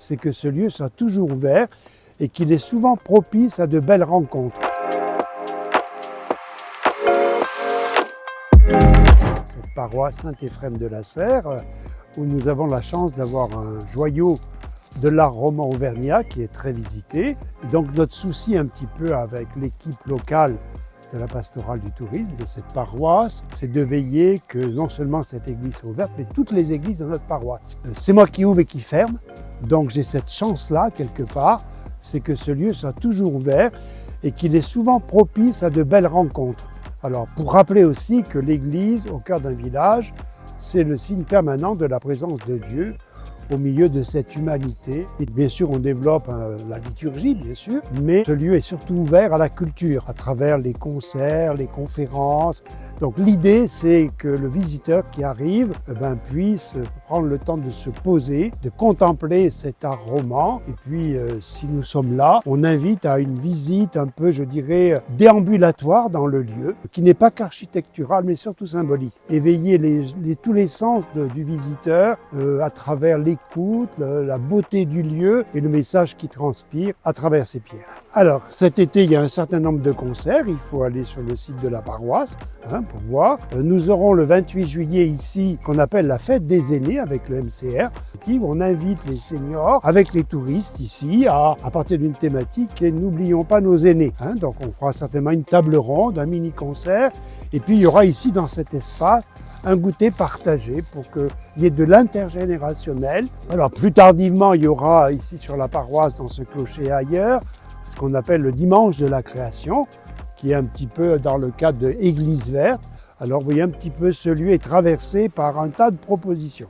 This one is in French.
c'est que ce lieu soit toujours ouvert et qu'il est souvent propice à de belles rencontres. Cette paroisse Saint-Éphrem de la Serre, où nous avons la chance d'avoir un joyau de l'art roman auvergnat qui est très visité. Et donc notre souci un petit peu avec l'équipe locale de la pastorale du tourisme, de cette paroisse, c'est de veiller que non seulement cette église soit ouverte, mais toutes les églises de notre paroisse. C'est moi qui ouvre et qui ferme, donc j'ai cette chance-là quelque part, c'est que ce lieu soit toujours ouvert et qu'il est souvent propice à de belles rencontres. Alors pour rappeler aussi que l'église au cœur d'un village, c'est le signe permanent de la présence de Dieu au milieu de cette humanité. Et bien sûr, on développe la liturgie, bien sûr, mais ce lieu est surtout ouvert à la culture, à travers les concerts, les conférences. Donc l'idée, c'est que le visiteur qui arrive puisse prendre le temps de se poser, de contempler cet art roman. Et puis, si nous sommes là, on invite à une visite un peu, je dirais, déambulatoire dans le lieu, qui n'est pas qu'architectural, mais surtout symbolique. Éveiller tous les sens du visiteur à travers l'écoute, la beauté du lieu et le message qui transpire à travers ces pierres. Alors, cet été, il y a un certain nombre de concerts. Il faut aller sur le site de la paroisse pour voir. Nous aurons le 28 juillet ici, qu'on appelle la fête des aînés avec le MCR. On invite les seniors avec les touristes ici à partir d'une thématique et n'oublions pas nos aînés. Donc, on fera certainement une table ronde, un mini-concert. Et puis, il y aura ici, dans cet espace, un goûter partagé pour qu'il y ait de l'intergénérationnel. Alors, plus tardivement, il y aura ici sur la paroisse, dans ce clocher et ailleurs, ce qu'on appelle le dimanche de la création, qui est un petit peu dans le cadre de Église verte. Alors, vous voyez un petit peu, ce lieu est traversé par un tas de propositions.